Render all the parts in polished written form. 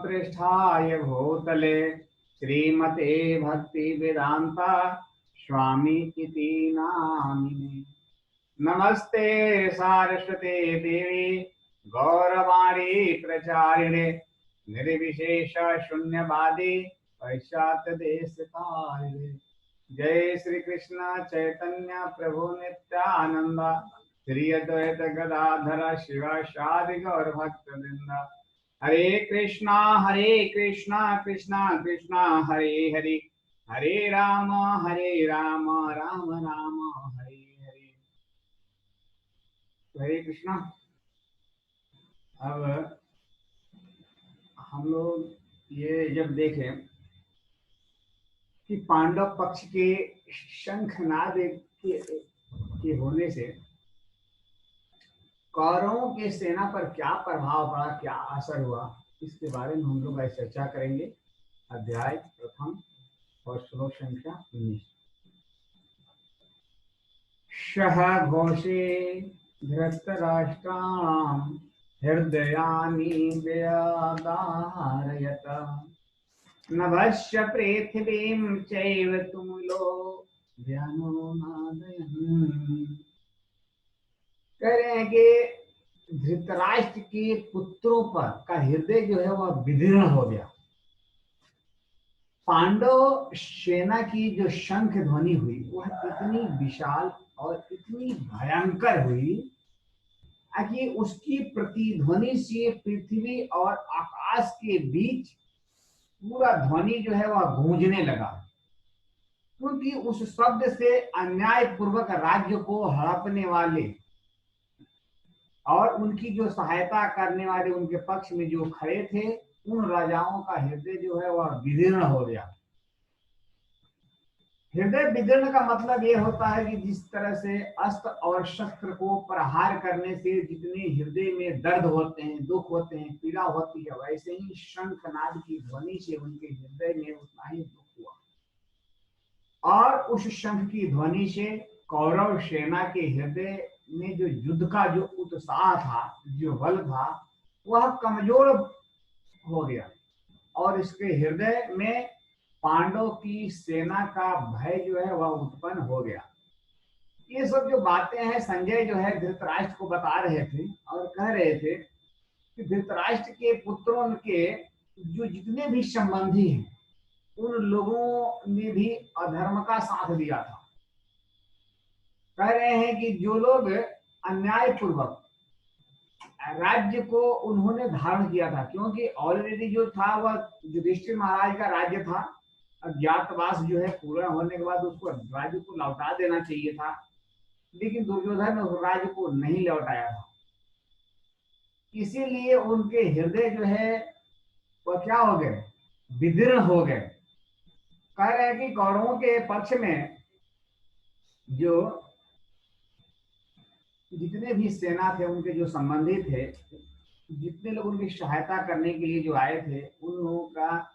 पृष्ठाय भूतले श्रीमते भक्ति वेदांता स्वामी इति नामिने। नमस्ते सारस्वते देवी गौरवाणी प्रचारिणे निर्विशेष शून्यवादी पाश्चात्य देश कारिणे। जय श्री कृष्ण चैतन्य प्रभु नित्यानंद श्री अद्वैत गदाधर शिव शादि गौर भक्त वृंद। हरे कृष्णा कृष्णा कृष्णा हरे हरे हरे राम राम राम हरे हरे। हरे कृष्णा। अब हम लोग ये जब देखें कि पांडव पक्ष के शंखनाद के होने से कौरवों के सेना पर क्या प्रभाव पड़ा, क्या असर हुआ, इसके बारे में हम लोग आज चर्चा करेंगे। अध्याय प्रथम और श्लोक संख्या 19। शह घोषे धृतराष्ट्राणां हृदयानि व्यदारयत नभस्य पृथिवीं चैव तुमुलो व्यनुनादयन्। कह रहे हैं कि धृतराष्ट्र के पुत्रों पर का हृदय जो है वह विदीर्ण हो गया। पांडव सेना की जो शंख ध्वनि हुई वह इतनी विशाल और इतनी भयंकर हुई कि उसकी प्रतिध्वनि से पृथ्वी और आकाश के बीच पूरा ध्वनि जो है वह गूंजने लगा, क्योंकि उस शब्द से अन्याय पूर्वक राज्य को हड़पने वाले और उनकी जो सहायता करने वाले उनके पक्ष में जो खड़े थे उन राजाओं का हृदय जो है वह विदीर्ण हो गया। हृदय विदीर्ण का मतलब यह होता है कि जिस तरह से अस्त्र और शस्त्र को प्रहार करने से जितने हृदय में दर्द होते हैं, दुख होते हैं, पीड़ा होती है, वैसे ही शंखनाद की ध्वनि से उनके हृदय में उतना ही दुख हुआ। और उस शंख की ध्वनि से कौरव सेना के हृदय में जो युद्ध का जो उत्साह था, जो बल था, वह कमजोर हो गया और इसके हृदय में पांडव की सेना का भय जो है वह उत्पन्न हो गया। ये सब जो बातें हैं संजय जो है धृतराष्ट्र को बता रहे थे और कह रहे थे कि धृतराष्ट्र के पुत्रों के जो जितने भी संबंधी हैं उन लोगों ने भी अधर्म का साथ दिया था। कह रहे हैं कि जो लोग अन्याय पूर्वक राज्य को उन्होंने धारण किया था, क्योंकि ऑलरेडी जो था वह युधिष्ठिर महाराज का राज्य था, अज्ञातवास जो है पूरा होने के बाद उसको राज्य को लौटा देना चाहिए था, लेकिन दुर्योधन ने उस राज्य को नहीं लौटाया था। इसीलिए उनके हृदय जो है वह क्या हो गए, विदीर्ण हो गए। कह रहे हैं कि कौरवों के पक्ष में जो जितने भी सेना थे, उनके जो संबंधी थे, जितने लोग उनकी सहायता करने के लिए जो आए थे, उन लोगों का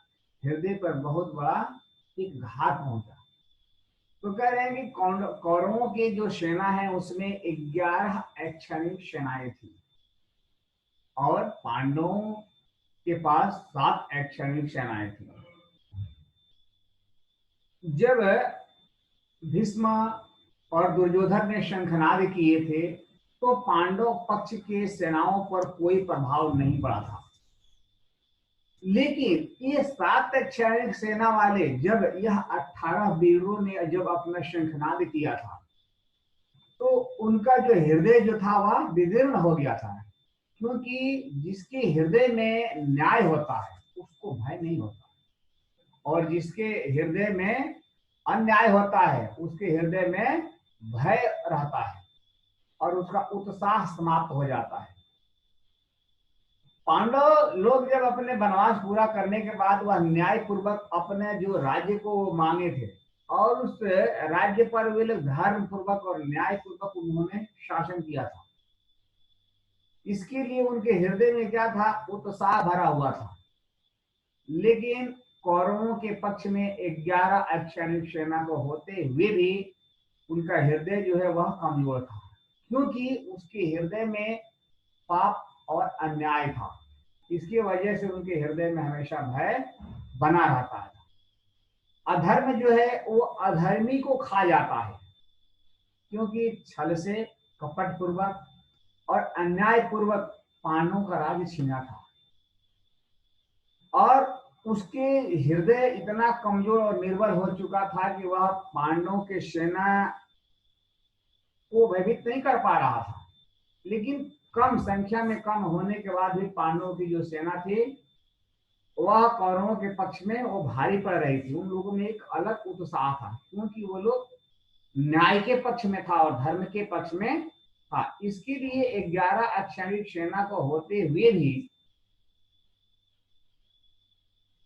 हृदय पर बहुत बड़ा एक घात पहुंचा। तो कह रहे हैं कि कौरवों की जो सेना है उसमें 11 अक्षौहिणी सेनाएं थी और पांडवों के पास 7 अक्षौहिणी सेनाएं थी। जब भीष्म और दुर्योधन ने शंखनाद किए थे तो पांडव पक्ष के सेनाओं पर कोई प्रभाव नहीं पड़ा था, लेकिन ये 7 अक्षौहिणी सेना वाले जब यह 18 वीरों ने जब अपना शंखनाद किया था तो उनका जो हृदय जो था वह विदीर्ण हो गया था, क्योंकि जिसके हृदय में न्याय होता है उसको भय नहीं होता और जिसके हृदय में अन्याय होता है उसके हृदय में भय रहता है और उसका उत्साह समाप्त हो जाता है। पांडव लोग जब अपने वनवास पूरा करने के बाद वह न्याय पूर्वक अपने जो राज्य को मांगे थे और उस राज्य पर वे लोग धर्म पूर्वक और न्याय पूर्वक उन्होंने शासन किया था। इसके लिए उनके हृदय में क्या था, उत्साह भरा हुआ था। लेकिन कौरवों के पक्ष में 11 अक्षौहिणी सेना को होते हुए भी उनका हृदय जो है वह कमजोर था, क्योंकि उसके हृदय में पाप और अन्याय था। इसकी वजह से उनके हृदय में हमेशा भय बना रहता है। अधर्म जो है वो अधर्मी को खा जाता है, क्योंकि छल से, कपट पूर्वक और अन्याय पूर्वक पांडवों का राज्य छीना था, और उसके हृदय इतना कमजोर और निर्बल हो चुका था कि वह पांडवों के सेना को भयभीत नहीं कर पा रहा था। लेकिन कम संख्या में कम होने के बाद भी पांडवों की जो सेना थी वह कौरवों के पक्ष में वो भारी पड़ रही थी। उन लोगों में एक अलग उत्साह था, क्योंकि वो लोग न्याय के पक्ष में था और धर्म के पक्ष में था। इसके लिए 11 अक्षौहिणी सेना को होते हुए भी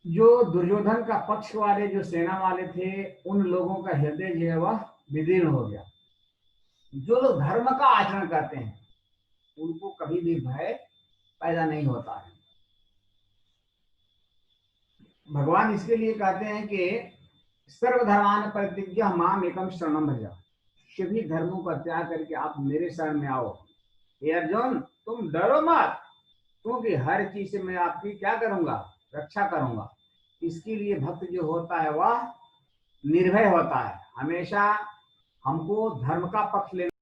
जो दुर्योधन का पक्ष वाले जो सेना वाले थे, उन लोगों का हृदय जो है वह विदीर्ण हो गया। जो लोग धर्म का आचरण करते हैं उनको कभी भी भय पैदा नहीं होता है। भगवान इसके लिए कहते हैं कि सर्वधर्मान परित्यज्य माम एकम शरणम भज, सभी धर्मों का त्याग करके आप मेरे शरण में आओ। हे अर्जुन, तुम डरो मत, क्योंकि हर चीज से मैं आपकी क्या करूंगा, रक्षा करूंगा। इसके लिए भक्त जो होता है वह निर्भय होता है, हमेशा हमको धर्म का पक्ष लेना